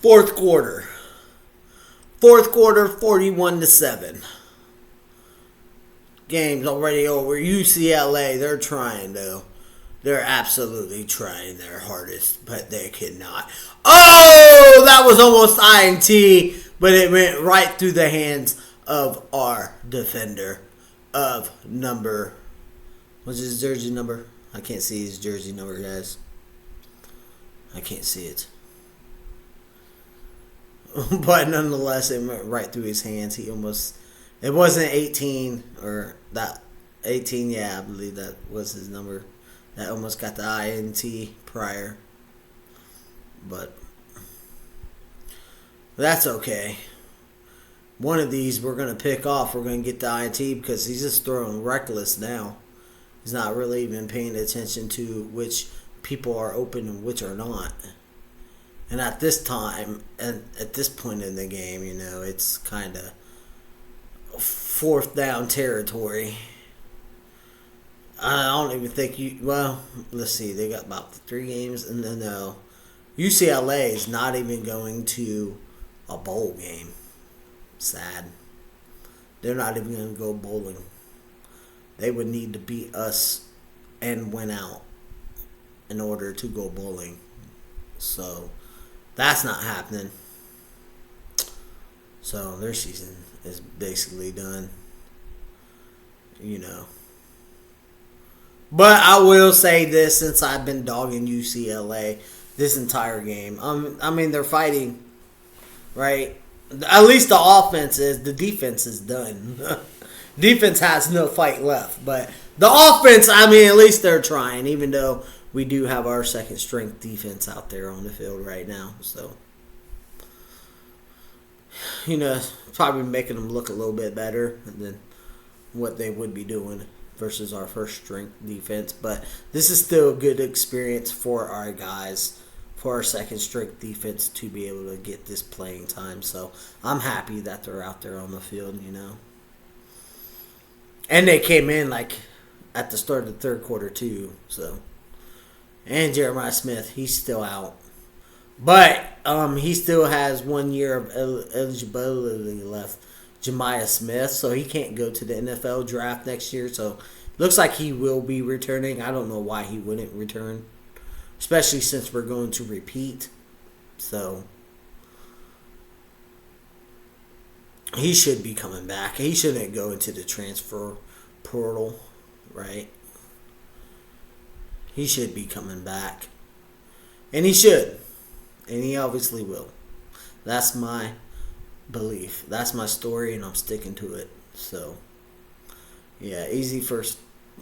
Fourth quarter. Fourth quarter, 41-7. Game's already over. UCLA, they're trying though. They're absolutely trying their hardest, but they cannot. Oh, that was almost INT, but it went right through the hands of our defender of number. What's his jersey number? I can't see his jersey number, guys. I can't see it. But nonetheless, it went right through his hands. He almost... It wasn't 18 or that... 18, yeah, I believe that was his number. That almost got the INT prior. But... that's okay. One of these we're going to pick off. We're going to get the INT because he's just throwing reckless now. He's not really even paying attention to which people are open and which are not. And at this time, and at this point in the game, you know, it's kind of fourth down territory. I don't even think you... Well, let's see. They got about 3 games. And then, no. UCLA is not even going to a bowl game. Sad. They're not even going to go bowling. They would need to beat us and win out in order to go bowling. So... that's not happening. So their season is basically done. You know. But I will say this, since I've been dogging UCLA this entire game. I mean, they're fighting, right? At least the offense is. The defense is done. Defense has no fight left. But the offense, I mean, at least they're trying, even though we do have our second strength defense out there on the field right now. So, you know, probably making them look a little bit better than what they would be doing versus our first strength defense. But this is still a good experience for our guys, for our second strength defense to be able to get this playing time. So I'm happy that they're out there on the field, you know. And they came in like at the start of the third quarter too, so. And Jeremiah Smith, he's still out. But he still has 1 year of eligibility left, Jemiah Smith, so he can't go to the NFL draft next year. So looks like he will be returning. I don't know why he wouldn't return, especially since we're going to repeat. So he should be coming back. He shouldn't go into the transfer portal, right? He should be coming back. And he should. And he obviously will. That's my belief. That's my story, and I'm sticking to it. So, yeah, easy first.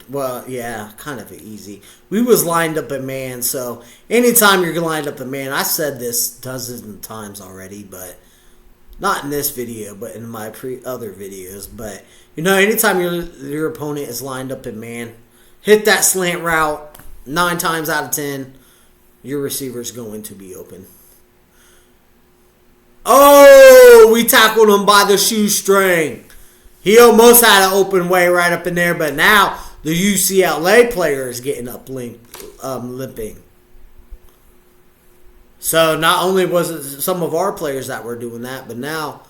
Well, yeah, kind of easy. We was lined up at man, so anytime you're lined up at man, I said this dozens of times already, but not in this video, but in my other videos. But, you know, anytime your opponent is lined up at man, hit that slant route. 9 times out of 10, your receiver's going to be open. Oh, we tackled him by the shoestring. He almost had an open way right up in there, but now the UCLA player is getting up limping. So not only was it some of our players that were doing that, but now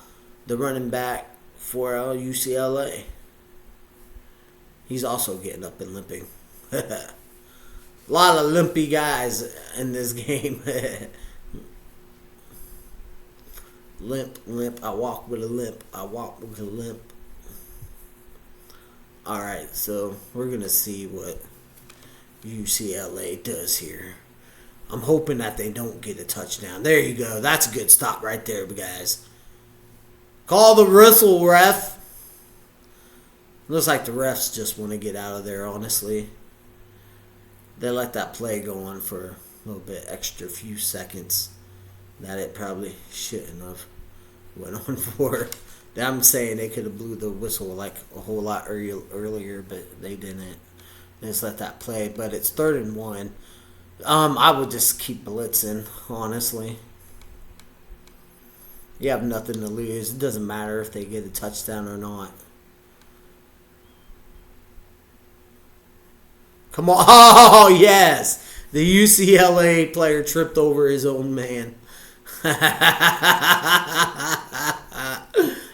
the running back for UCLA, he's also getting up and limping. A lot of limpy guys in this game. Limp. I walk with a limp. I walk with a limp. Alright, so we're going to see what UCLA does here. I'm hoping that they don't get a touchdown. There you go. That's a good stop right there, guys. Call the whistle, ref. Looks like the refs just want to get out of there, honestly. They let that play go on for a little bit extra few seconds that it probably shouldn't have went on for. I'm saying they could have blew the whistle like a whole lot earlier, but they didn't. They just let that play. But it's 3rd and 1. I would just keep blitzing, honestly. You have nothing to lose. It doesn't matter if they get a touchdown or not. Come on. Oh, yes. The UCLA player tripped over his own man.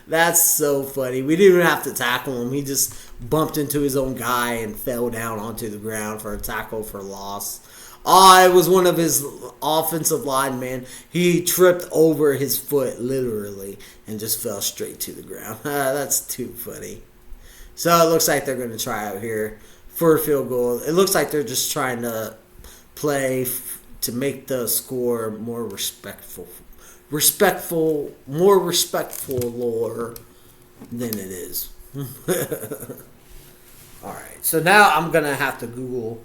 That's so funny. We didn't even have to tackle him. He just bumped into his own guy and fell down onto the ground for a tackle for loss. Oh, it was one of his offensive linemen. He tripped over his foot, literally, and just fell straight to the ground. That's too funny. So it looks like they're going to try out here for a field goal. It looks like they're just trying to play to make the score more more respectful lore than it is. Alright, so now I'm going to have to Google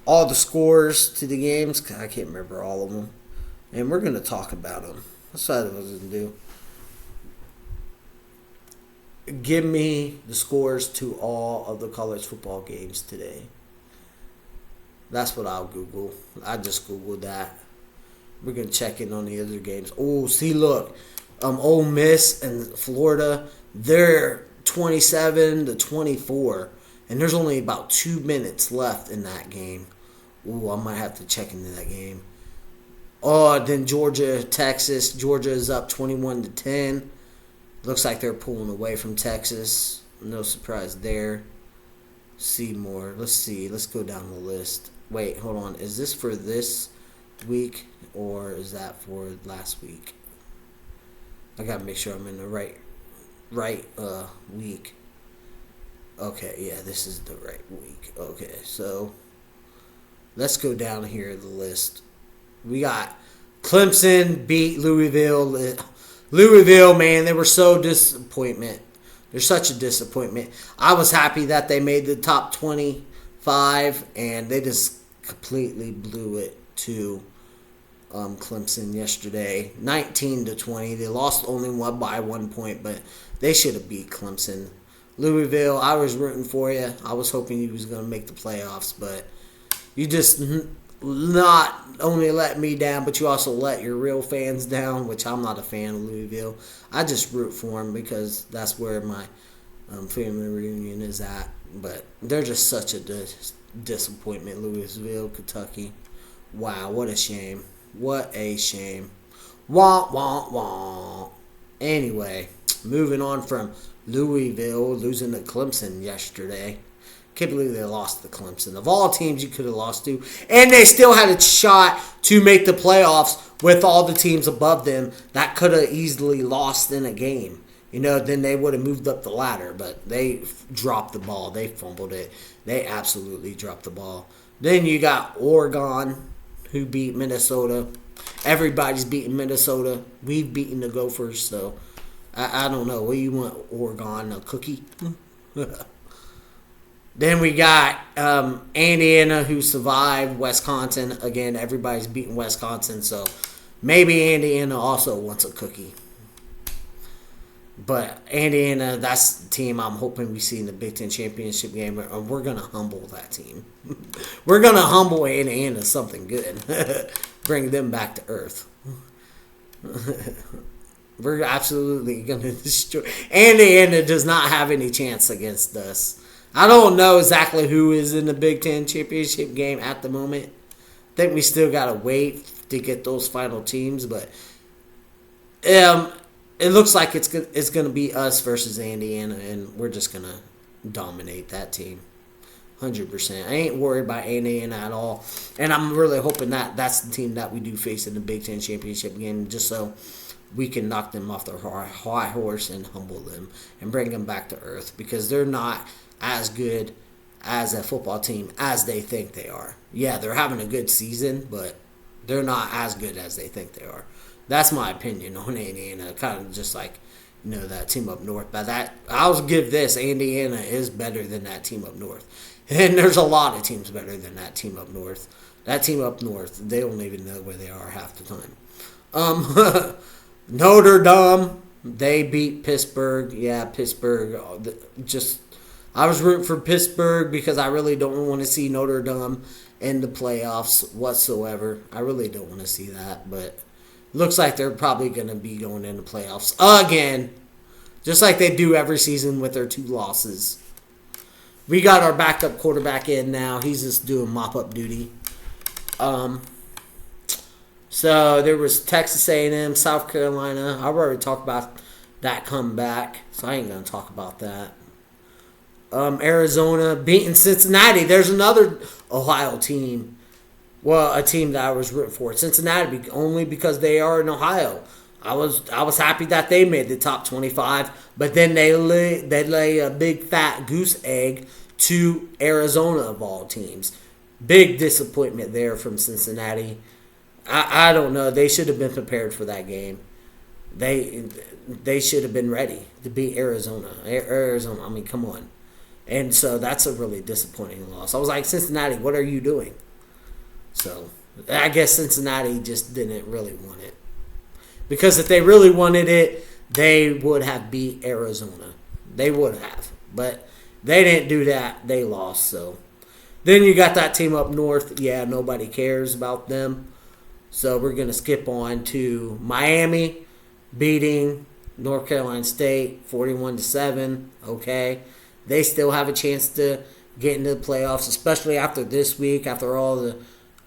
all the scores to the games, 'cause I can't remember all of them. And we're going to talk about them. That's what I was going to do. Give me the scores to all of the college football games today. That's what I'll Google. I just Googled that. We're going to check in on the other games. Oh, see, look. Ole Miss and Florida, they're 27-24. And there's only about 2 minutes left in that game. Ooh, I might have to check into that game. Oh, then Georgia, Texas. Georgia is up 21-10. Looks like they're pulling away from Texas. No surprise there. See more. Let's see. Let's go down the list. Wait, hold on. Is this for this week or is that for last week? I gotta make sure I'm in the right week. Okay, yeah, this is the right week. Okay, so let's go down here the list. We got Clemson beat Louisville. Louisville, man, they were so disappointment. They're such a disappointment. I was happy that they made the top 25, and they just completely blew it to Clemson yesterday, 19-20. They lost only by 1 point, but they should have beat Clemson. Louisville, I was rooting for you. I was hoping you was going to make the playoffs, but you just not only let me down, but you also let your real fans down, which I'm not a fan of Louisville. I just root for them because that's where my family reunion is at. But they're just such a disappointment, Louisville, Kentucky. Wow, what a shame. What a shame. Wah, wah, wah. Anyway, moving on from Louisville losing to Clemson yesterday. Can't believe they lost to Clemson. Of all teams you could have lost to. And they still had a shot to make the playoffs with all the teams above them that could have easily lost in a game. You know, then they would have moved up the ladder. But they dropped the ball. They fumbled it. They absolutely dropped the ball. Then you got Oregon, who beat Minnesota. Everybody's beating Minnesota. We've beaten the Gophers, so I don't know. What do you want, Oregon? A cookie? Then we got Indiana, who survived Wisconsin. Again, everybody's beating Wisconsin, so maybe Indiana also wants a cookie. But Indiana, that's the team I'm hoping we see in the Big Ten Championship game, and we're going to humble that team. We're going to humble Indiana something good. Bring them back to earth. We're absolutely going to destroy. Indiana does not have any chance against us. I don't know exactly who is in the Big Ten Championship game at the moment. I think we still got to wait to get those final teams, but it looks like it's going to be us versus Indiana, and we're just going to dominate that team. 100%. I ain't worried about Indiana at all, and I'm really hoping that that's the team that we do face in the Big Ten Championship game, just so we can knock them off their high horse and humble them and bring them back to earth, because they're not as good as a football team as they think they are. Yeah, they're having a good season, but they're not as good as they think they are. That's my opinion on Indiana. Kind of just like, you know, that team up north. But that, I'll give this, Indiana is better than that team up north. And there's a lot of teams better than that team up north. That team up north, they don't even know where they are half the time. Notre Dame, they beat Pittsburgh. Yeah, Pittsburgh, I was rooting for Pittsburgh because I really don't want to see Notre Dame in the playoffs whatsoever. I really don't want to see that, but looks like they're probably going to be going into playoffs again, just like they do every season with their 2 losses. We got our backup quarterback in now. He's just doing mop-up duty. So there was Texas A&M, South Carolina. I've already talked about that comeback, so I ain't gonna talk about that. Arizona beating Cincinnati. There's another Ohio team. Well, a team that I was rooting for. Cincinnati, only because they are in Ohio. I was happy that they made the top 25, but then they lay a big fat goose egg to Arizona of all teams. Big disappointment there from Cincinnati. I don't know. They should have been prepared for that game. They should have been ready to beat Arizona. Arizona, I mean, come on. And so that's a really disappointing loss. I was like, Cincinnati, what are you doing? So I guess Cincinnati just didn't really want it. Because if they really wanted it, they would have beat Arizona. They would have. But they didn't do that. They lost. So then you got that team up north. Yeah, nobody cares about them. So we're going to skip on to Miami beating North Carolina State 41-7. Okay. They still have a chance to get into the playoffs, especially after this week, after all the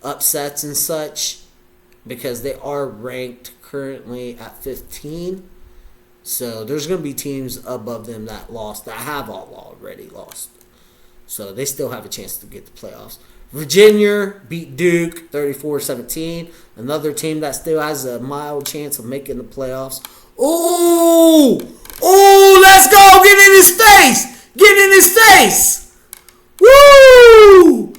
upsets and such, because they are ranked currently at 15. So there's going to be teams above them that lost, that have all already lost. So they still have a chance to get the playoffs. Virginia beat Duke 34-17. Another team that still has a mild chance of making the playoffs. Oh, let's go. Get in his face. Get in his face. Woo!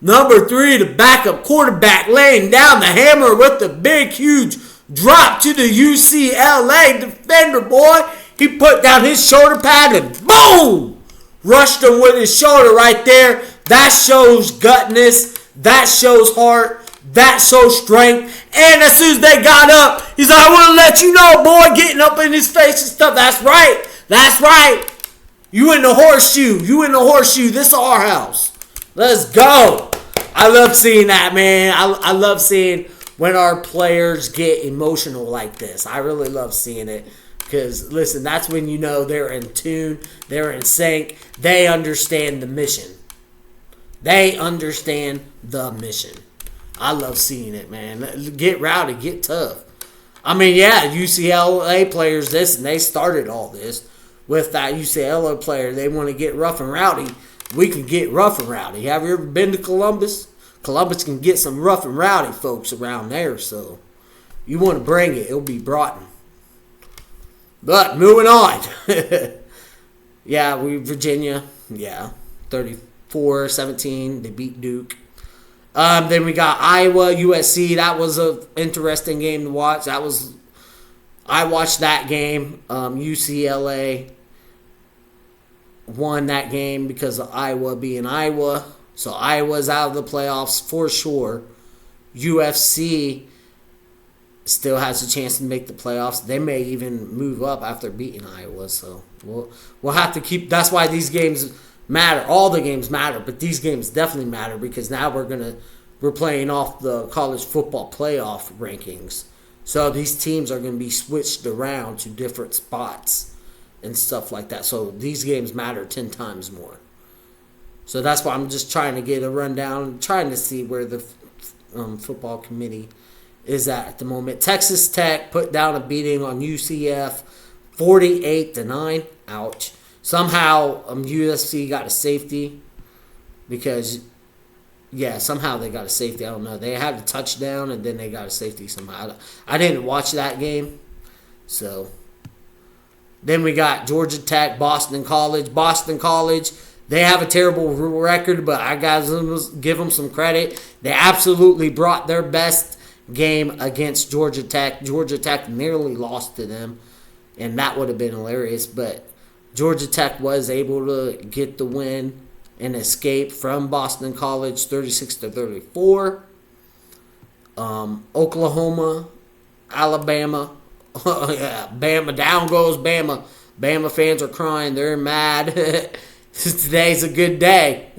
Number 3, the backup quarterback laying down the hammer with the big, huge drop to the UCLA defender, boy. He put down his shoulder pad and boom! Rushed him with his shoulder right there. That shows gutness. That shows heart. That shows strength. And as soon as they got up, he's like, I want to let you know, boy, getting up in his face and stuff. That's right. That's right. You in the horseshoe. You in the horseshoe. This is our house. Let's go. I love seeing that, man. I love seeing when our players get emotional like this. I really love seeing it. Because, listen, that's when you know they're in tune. They're in sync. They understand the mission. They understand the mission. I love seeing it, man. Get rowdy. Get tough. I mean, yeah, UCLA players, they started all this. With that UCLA player, they want to get rough and rowdy. We can get rough and rowdy. Have you ever been to Columbus? Columbus can get some rough and rowdy folks around there. So you want to bring it, it'll be brought in. But moving on. Yeah, Virginia. Yeah, 34-17. They beat Duke. Then we got Iowa, USC. That was an interesting game to watch. I watched that game. UCLA won that game because of Iowa being Iowa. So Iowa's out of the playoffs for sure. UFC still has a chance to make the playoffs. They may even move up after beating Iowa. So we'll have to keep. That's why these games matter. All the games matter, but these games definitely matter because now we're playing off the college football playoff rankings. So these teams are going to be switched around to different spots and stuff like that. So these games matter 10 times more. So that's why I'm just trying to get a rundown, trying to see where the football committee is at the moment. Texas Tech put down a beating on UCF 48-9. Ouch. Somehow USC got a safety because, yeah, somehow they got a safety. I don't know. They had a touchdown and then they got a safety somehow. I didn't watch that game. So then we got Georgia Tech, Boston College. Boston College, they have a terrible record, but I got to give them some credit. They absolutely brought their best game against Georgia Tech. Georgia Tech nearly lost to them, and that would have been hilarious. But Georgia Tech was able to get the win and escape from Boston College 36-34. Oklahoma, Alabama. Yeah, Bama, down goes Bama. Bama fans are crying. They're mad. Today's a good day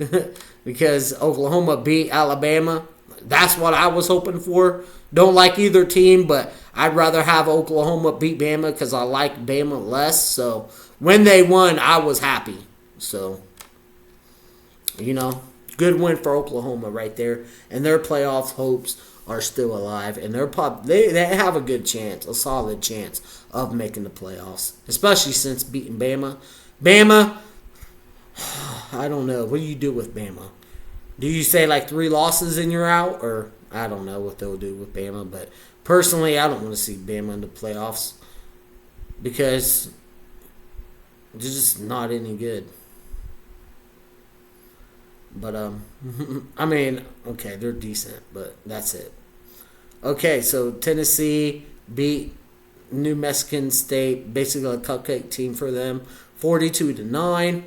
because Oklahoma beat Alabama. That's what I was hoping for. Don't like either team, but I'd rather have Oklahoma beat Bama because I like Bama less. So when they won, I was happy. So, good win for Oklahoma right there. And their playoff hopes are still alive, and they have a good chance, a solid chance of making the playoffs, especially since beating Bama. Bama, I don't know. What do you do with Bama? Do you say like 3 losses and you're out, or I don't know what they'll do with Bama, but personally, I don't want to see Bama in the playoffs because they're just not any good. But I mean, okay, they're decent, but that's it. Okay, so Tennessee beat New Mexican State, basically a cupcake team for them, 42-9.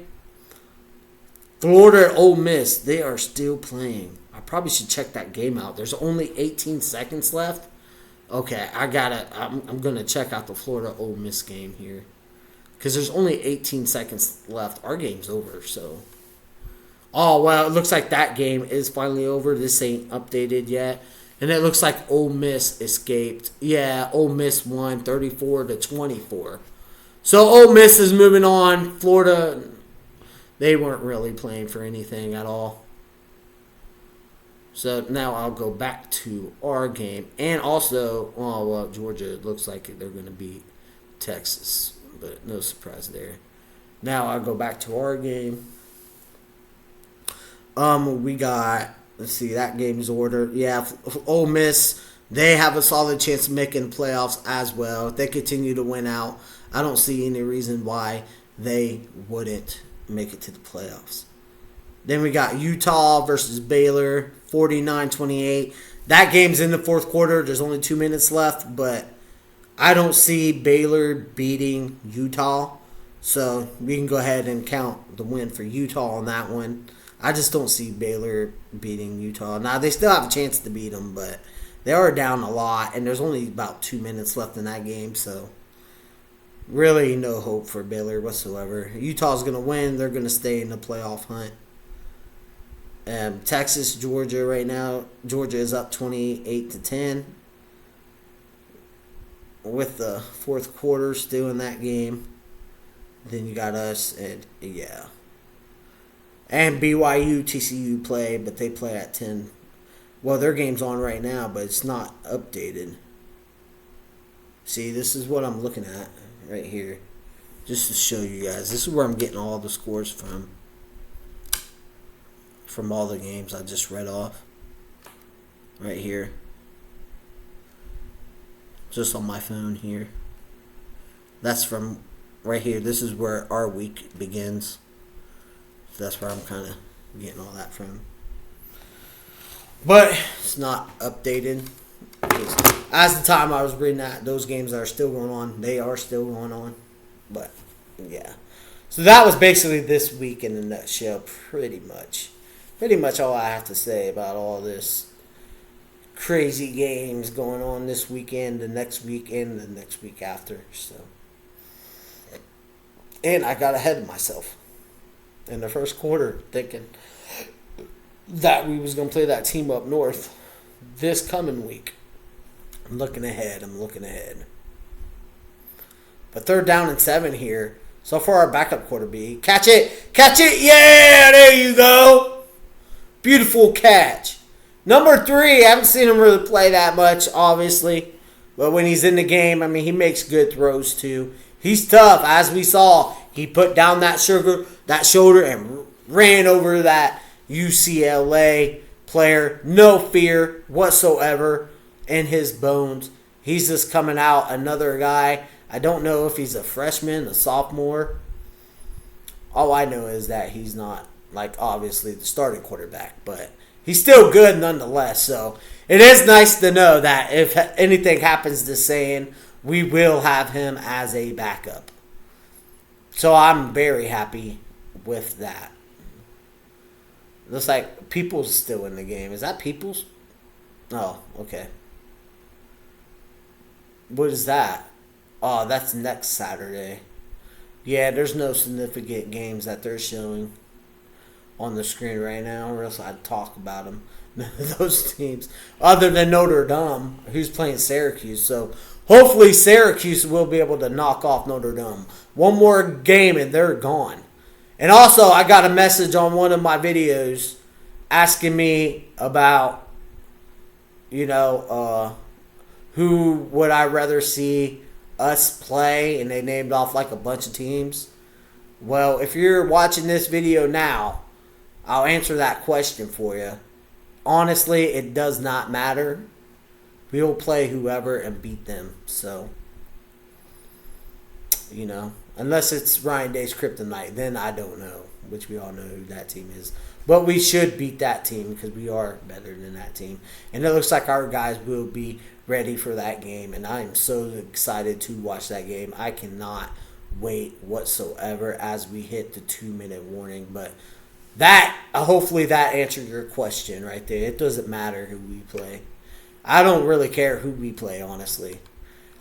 Florida, Ole Miss, they are still playing. I probably should check that game out. There's only 18 seconds left. Okay, I'm gonna check out the Florida Ole Miss game here because there's only 18 seconds left. Our game's over, so. Oh well, it looks like that game is finally over. This ain't updated yet, and it looks like Ole Miss escaped. Yeah, Ole Miss won 34-24. So Ole Miss is moving on. Florida, they weren't really playing for anything at all. So now I'll go back to our game. And also, Georgia, it looks like they're going to beat Texas. But no surprise there. Now I'll go back to our game. We got, let's see, that game's ordered. Yeah, Ole Miss, they have a solid chance of making the playoffs as well. If they continue to win out, I don't see any reason why they wouldn't make it to the playoffs. Then we got Utah versus Baylor, 49-28. That game's in the fourth quarter. There's only 2 minutes left, but I don't see Baylor beating Utah. So we can go ahead and count the win for Utah on that one. I just don't see Baylor beating Utah. Now, they still have a chance to beat them, but they are down a lot, and there's only about 2 minutes left in that game, so really no hope for Baylor whatsoever. Utah's going to win. They're going to stay in the playoff hunt. Texas, Georgia right now. Georgia is up 28-10 with the fourth quarter still in that game. Then you got us, and yeah. And BYU, TCU play, but they play at 10. Well, their game's on right now, but it's not updated. See, this is what I'm looking at right here. Just to show you guys. This is where I'm getting all the scores from. From all the games I just read off. Right here. Just on my phone here. That's from right here. This is where our week begins. So that's where I'm kind of getting all that from. But it's not updated. As the time I was reading that, those games that are still going on, they are still going on. But, yeah. So that was basically this week in a nutshell, pretty much. Pretty much all I have to say about all this crazy games going on this weekend, the next week, and the next week after. So, and I got ahead of myself in the first quarter, thinking that we was going to play that team up north this coming week. I'm looking ahead. But 3rd down and 7 here. So far, our backup quarterback. Catch it! Yeah, there you go. Beautiful catch. Number 3, I haven't seen him really play that much, obviously. But when he's in the game, I mean, he makes good throws, too. He's tough, as we saw. He put down that shoulder and ran over that UCLA player. No fear whatsoever in his bones. He's just coming out, another guy. I don't know if he's a freshman, a sophomore. All I know is that he's not, like, obviously the starting quarterback, but he's still good nonetheless. So it is nice to know that if anything happens to Sane, we will have him as a backup. So I'm very happy with that. Looks like Peoples still in the game. Is that Peoples? Oh, okay. What is that? Oh, that's next Saturday. Yeah, there's no significant games that they're showing on the screen right now, or else I'd talk about them. Those teams, other than Notre Dame, who's playing Syracuse. So hopefully Syracuse will be able to knock off Notre Dame. One more game and they're gone. And also, I got a message on one of my videos asking me about Who would I rather see us play? And they named off like a bunch of teams. Well, if you're watching this video now, I'll answer that question for you. Honestly, it does not matter. We'll play whoever and beat them. So, unless it's Ryan Day's Kryptonite, then I don't know, which we all know who that team is. But we should beat that team because we are better than that team. And it looks like our guys will be ready for that game. And I am so excited to watch that game. I cannot wait whatsoever as we hit the 2-minute warning. But hopefully that answered your question right there. It doesn't matter who we play. I don't really care who we play, honestly.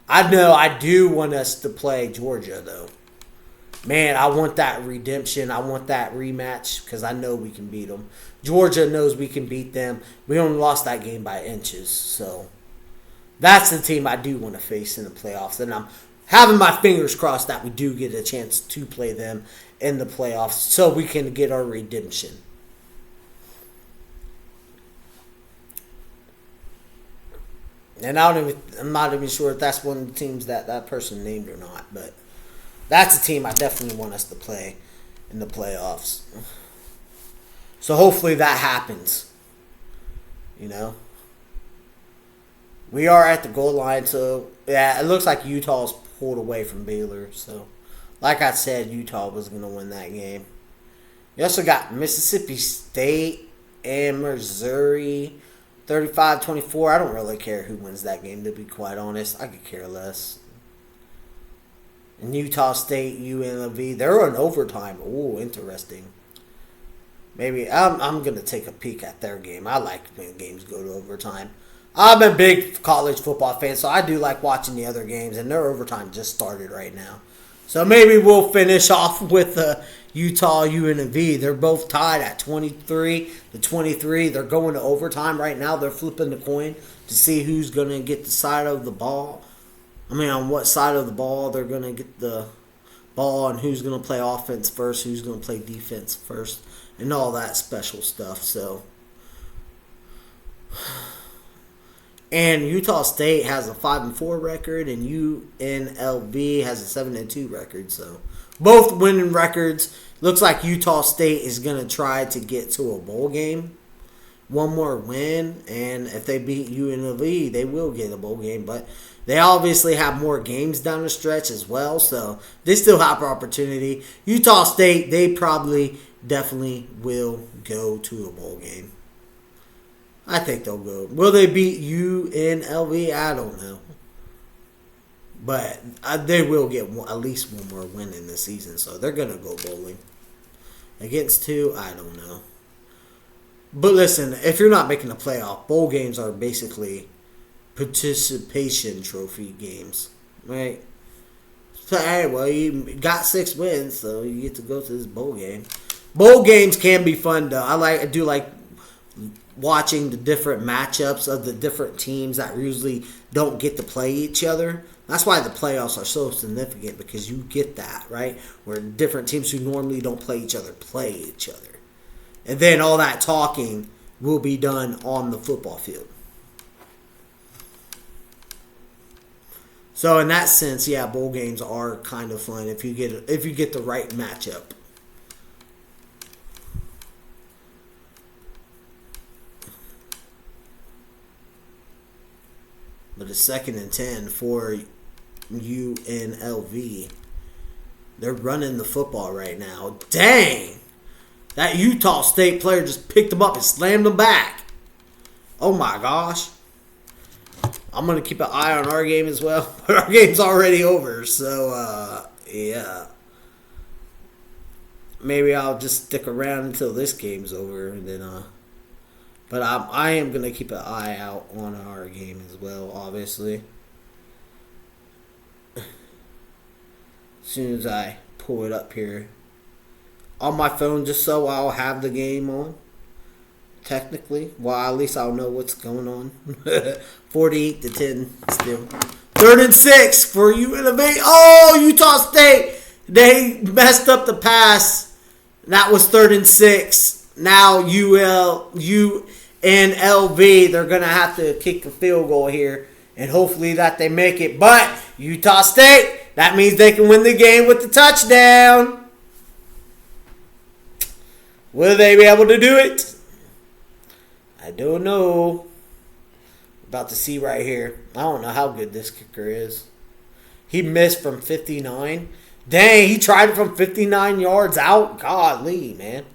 I know I do want us to play Georgia, though. Man, I want that redemption. I want that rematch because I know we can beat them. Georgia knows we can beat them. We only lost that game by inches. So that's the team I do want to face in the playoffs. And I'm having my fingers crossed that we do get a chance to play them in the playoffs so we can get our redemption. And I'm not even sure if that's one of the teams that person named or not. But that's a team I definitely want us to play in the playoffs. So hopefully that happens. We are at the goal line. So, yeah, it looks like Utah's pulled away from Baylor. So, like I said, Utah was going to win that game. You also got Mississippi State and Missouri. 35-24. I don't really care who wins that game, to be quite honest. I could care less. And Utah State, UNLV, they're in overtime. Ooh, interesting. Maybe I'm going to take a peek at their game. I like when games go to overtime. I'm a big college football fan, so I do like watching the other games, and their overtime just started right now. So maybe we'll finish off with Utah, UNLV. They're both tied at 23-23. They're going to overtime right now. They're flipping the coin to see who's going to get the side of the ball. On what side of the ball they're going to get the ball and who's going to play offense first, who's going to play defense first, and all that special stuff. So, and Utah State has a 5-4 record, and UNLV has a 7-2 record. So, both winning records. Looks like Utah State is going to try to get to a bowl game. One more win, and if they beat UNLV, they will get a bowl game. But they obviously have more games down the stretch as well, so they still have opportunity. Utah State, they probably definitely will go to a bowl game. I think they'll go. Will they beat UNLV? I don't know. But they will get at least one more win in the season, so they're going to go bowling. Against two, I don't know. But listen, if you're not making the playoff, bowl games are basically participation trophy games, right? So, hey, well, you got 6 wins, so you get to go to this bowl game. Bowl games can be fun, though. I do like watching the different matchups of the different teams that usually don't get to play each other. That's why the playoffs are so significant, because you get that, right? Where different teams who normally don't play each other play each other. And then all that talking will be done on the football field. So in that sense, yeah, bowl games are kind of fun if you get the right matchup. But it's 2nd and 10 for UNLV. They're running the football right now. Dang! That Utah State player just picked them up and slammed them back. Oh my gosh. I'm going to keep an eye on our game as well. But our game's already over. So, yeah. Maybe I'll just stick around until this game's over. And then, but I am going to keep an eye out on our game as well, obviously. As soon as I pull it up here on my phone, just so I'll have the game on. Technically, well, at least I'll know what's going on. 48-10 still. 3rd and 6 for UNLV. Oh, Utah State. They messed up the pass. That was 3rd and 6. Now UNLV UNLV. They're going to have to kick a field goal here, and hopefully that they make it. But Utah State, that means they can win the game with the touchdown. Will they be able to do it? I don't know. About to see right here. I don't know how good this kicker is. He missed from 59. Dang, he tried it from 59 yards out. Golly, man.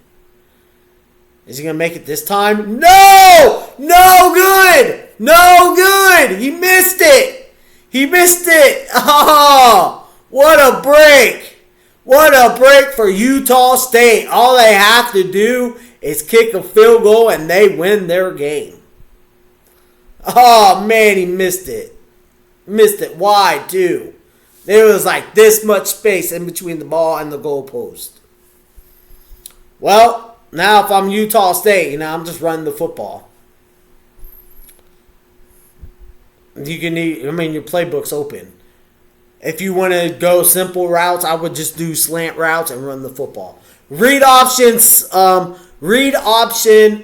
Is he going to make it this time? No! No good! No good! He missed it! He missed it! Oh, what a break! What a break for Utah State. All they have to do is kick a field goal and they win their game. Oh, man, he missed it. Missed it wide, too. There was like this much space in between the ball and the goalpost. Well, now if I'm Utah State, I'm just running the football. Your playbook's open. If you want to go simple routes, I would just do slant routes and run the football. Read options, read option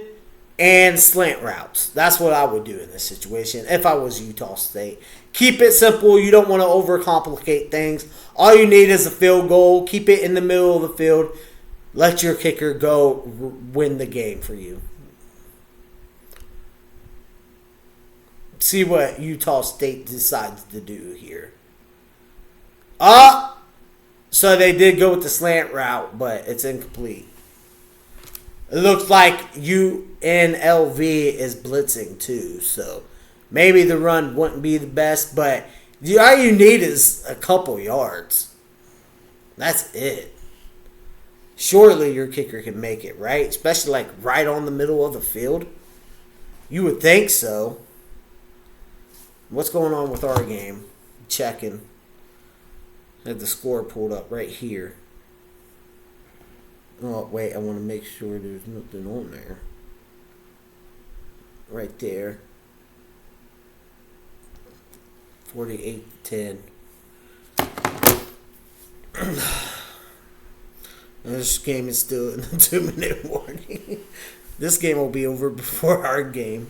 and slant routes. That's what I would do in this situation if I was Utah State. Keep it simple. You don't want to overcomplicate things. All you need is a field goal. Keep it in the middle of the field. Let your kicker go win the game for you. See what Utah State decides to do here. So they did go with the slant route, but it's incomplete. It looks like UNLV is blitzing too, so maybe the run wouldn't be the best, but all you need is a couple yards. That's it. Surely your kicker can make it, right? Especially like right on the middle of the field. You would think so. What's going on with our game? Checking. I have the score pulled up right here. Oh, wait, I want to make sure there's nothing on there. Right there. 48-10. This game is still in the 2-minute warning. This game will be over before our game.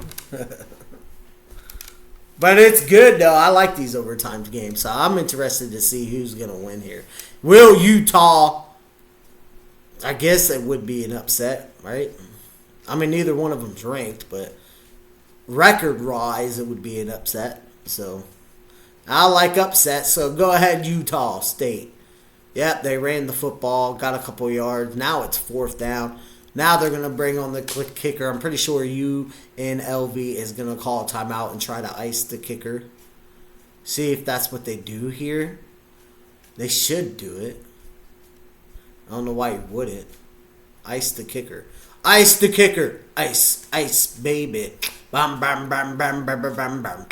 But it's good, though. I like these overtime games, so I'm interested to see who's going to win here. Will Utah... I guess it would be an upset, right? I mean, neither one of them's ranked, but record-wise, it would be an upset. So, I like upsets, so go ahead, Utah State. Yep, they ran the football, got a couple yards. Now it's 4th down. Now they're going to bring on the kicker. I'm pretty sure UNLV is going to call a timeout and try to ice the kicker. See if that's what they do here. They should do it. I don't know why you wouldn't. Ice the kicker. Ice the kicker. Ice, ice, baby. Bam, bam, bam, bam, bam, bam, bam, bam.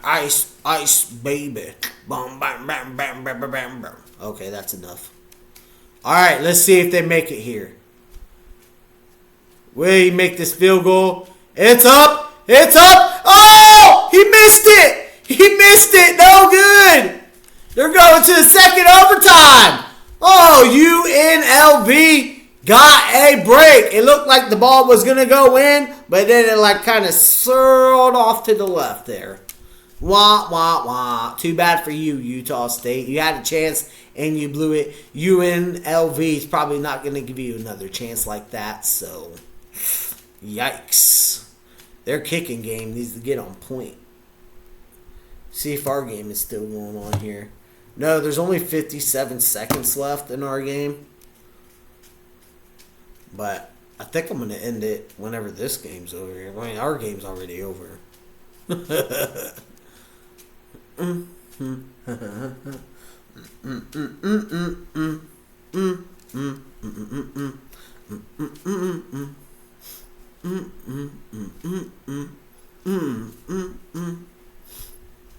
Ice, ice, baby. Bam, bam, bam, bam, bam, bam, bam, bam. Okay, that's enough. All right, let's see if they make it here. Will he make this field goal? It's up. It's up. Oh, he missed it. He missed it. No good. They're going to the second overtime. Oh, UNLV got a break. It looked like the ball was going to go in, but then it like kind of swirled off to the left there. Wah, wah, wah. Too bad for you, Utah State. You had a chance and you blew it. UNLV is probably not going to give you another chance like that, so yikes. Their kicking game needs to get on point. See if our game is still going on here. No, there's only 57 seconds left in our game. But I think I'm going to end it whenever this game's over. I mean, our game's already over.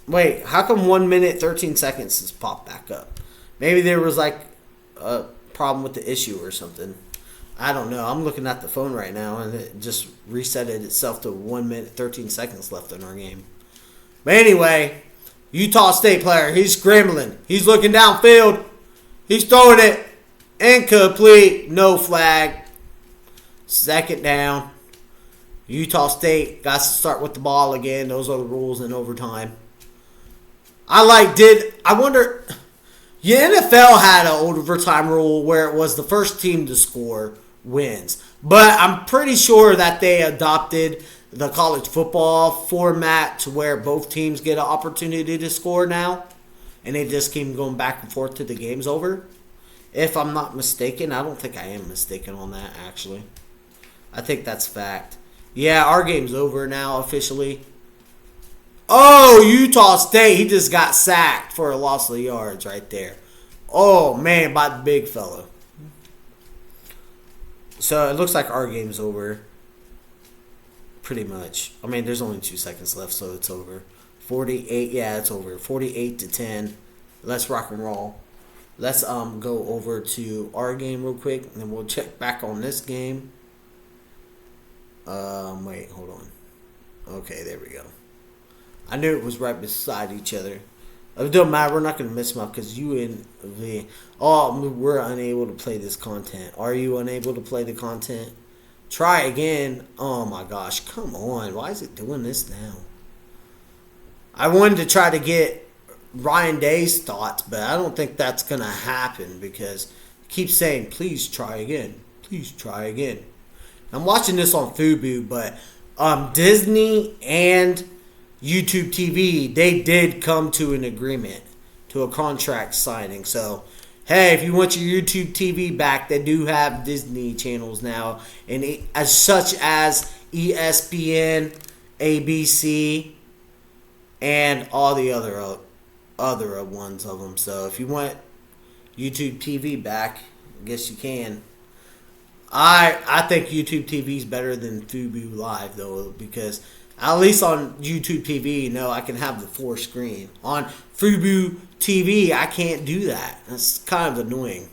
Wait, how come 1 minute 13 seconds has popped back up? Maybe there was like a problem with the issue or something. I don't know. I'm looking at the phone right now and it just reset itself to 1 minute 13 seconds left in our game. But anyway, Utah State player, he's scrambling. He's looking downfield. He's throwing it. Incomplete. No flag. Second down. Utah State got to start with the ball again. Those are the rules in overtime. I wonder, the NFL had an overtime rule where it was the first team to score wins. But I'm pretty sure that they adopted the college football format to where both teams get an opportunity to score now. And they just keep going back and forth till the game's over. If I'm not mistaken. I don't think I am mistaken on that, actually. I think that's fact. Yeah, our game's over now officially. Oh, Utah State. He just got sacked for a loss of yards right there. Oh, man, by the big fella. So it looks like our game's over. Pretty much. I mean, there's only 2 seconds left, so it's over. 48, yeah, it's over. 48-10. Let's rock and roll. Let's go over to our game real quick, and then we'll check back on this game. Wait, hold on. Okay, there we go. I knew it was right beside each other. It don't matter. We're not going to miss them up because UNV. Oh, we're unable to play this content. Are you unable to play the content? Try again. Oh my gosh, come on. Why is it doing this now? I wanted to try to get Ryan Day's thoughts, but I don't think that's going to happen because it keeps saying, please try again. Please try again. I'm watching this on Fubu, but Disney and YouTube TV, they did come to an agreement, to a contract signing. So, hey, if you want your YouTube TV back, they do have Disney channels now, and as such as ESPN, ABC, and all the other ones of them. So, if you want YouTube TV back, I guess you can. I think YouTube TV is better than Fubu Live, though, because at least on YouTube TV, I can have the 4 screen. On Fubu TV, I can't do that. That's kind of annoying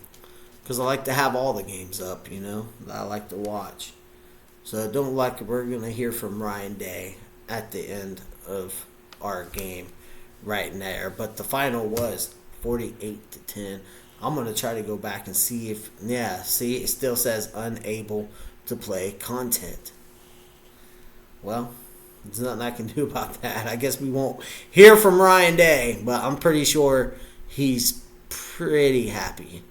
because I like to have all the games up, that I like to watch. So don't like we're going to hear from Ryan Day at the end of our game right there. But the final was 48-10. I'm going to try to go back and see if, see, it still says unable to play content. Well, there's nothing I can do about that. I guess we won't hear from Ryan Day, but I'm pretty sure he's pretty happy.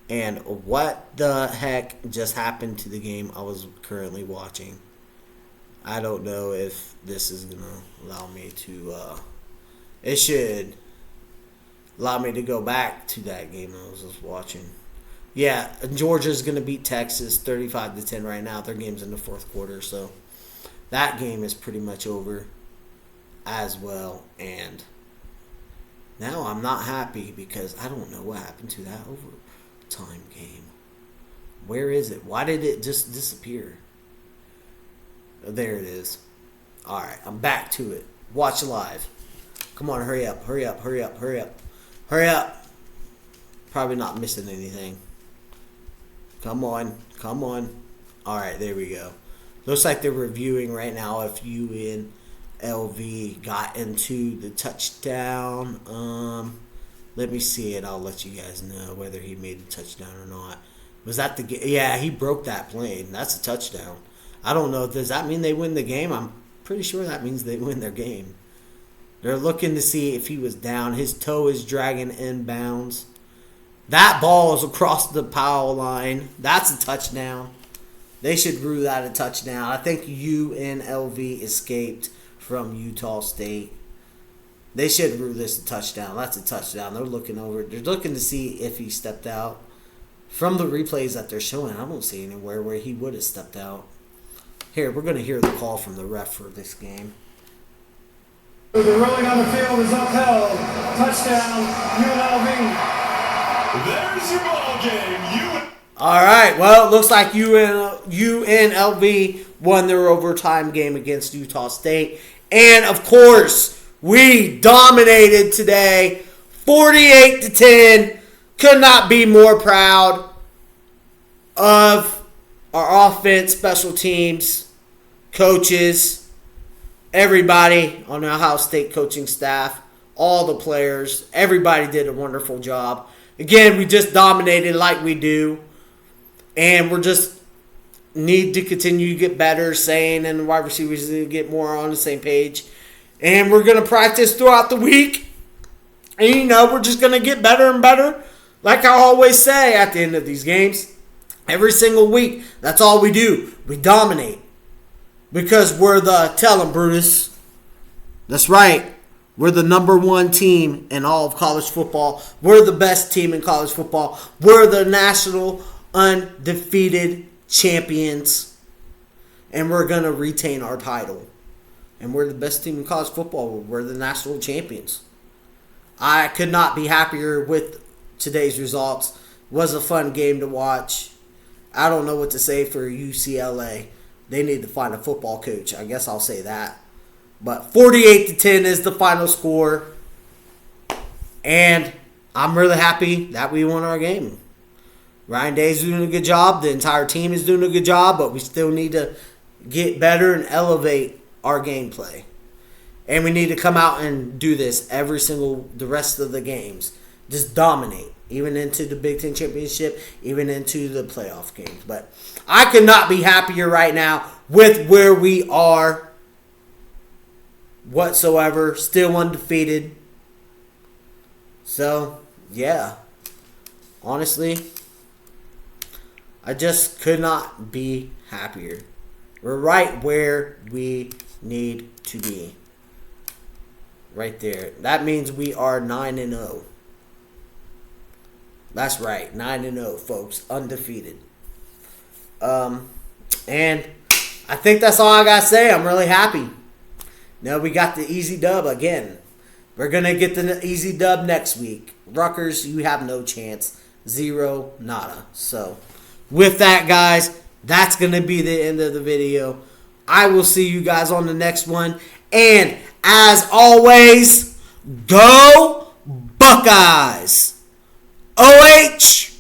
And what the heck just happened to the game I was currently watching? I don't know if this is going to allow me to, it should allow me to go back to that game I was just watching. Yeah, Georgia's going to beat Texas 35-10 right now. Their game's in the 4th quarter, so that game is pretty much over as well. And now I'm not happy because I don't know what happened to that overtime game. Where is it? Why did it just disappear? There it is. All right, I'm back to it. Watch live. Come on, hurry up, hurry up, hurry up, hurry up. Hurry up. Probably not missing anything. Come on. Come on. All right, there we go. Looks like they're reviewing right now if UNLV got into the touchdown. Let me see it. I'll let you guys know whether he made the touchdown or not. Was that the game? Yeah, he broke that plane. That's a touchdown. I don't know. Does that mean they win the game? I'm pretty sure that means they win their game. They're looking to see if he was down. His toe is dragging inbounds. That ball is across the foul line. That's a touchdown. They should rule that a touchdown. I think UNLV escaped from Utah State. They should rule this a touchdown. That's a touchdown. They're looking over. They're looking to see if he stepped out. From the replays that they're showing, I don't see anywhere where he would have stepped out. Here, we're going to hear the call from the ref for this game. The ruling on the field is upheld. Touchdown, UNLV. There's your ball game. All right. Well, it looks like UNLV won their overtime game against Utah State. And, of course, we dominated today. 48-10. Could not be more proud of our offense, special teams, coaches, everybody on the Ohio State coaching staff, all the players. Everybody did a wonderful job. Again, we just dominated like we do. And we're just, need to continue to get better, saying, and the wide receivers need to get more on the same page. And we're going to practice throughout the week. And, we're just going to get better and better. Like I always say at the end of these games, every single week, that's all we do. We dominate. Because we're tell 'em, Brutus. That's right. We're the number one team in all of college football. We're the best team in college football. We're the national undefeated champions. And we're going to retain our title. And we're the best team in college football. We're the national champions. I could not be happier with today's results. It was a fun game to watch. I don't know what to say for UCLA. They need to find a football coach. I guess I'll say that. But 48-10 is the final score. And I'm really happy that we won our game. Ryan Day's doing a good job. The entire team is doing a good job. But we still need to get better and elevate our gameplay. And we need to come out and do this the rest of the games. Just dominate. Even into the Big Ten Championship. Even into the playoff games. But I could not be happier right now with where we are whatsoever. Still undefeated. So, yeah. Honestly, I just could not be happier. We're right where we need to be. Right there. That means we are 9-0. That's right. 9-0, folks. Undefeated. And I think that's all I got to say. I'm really happy. Now we got the easy dub again. We're going to get the easy dub next week. Rutgers, you have no chance. 0, nada. So, with that, guys, that's going to be the end of the video. I will see you guys on the next one. And, as always, go Buckeyes! OHIO!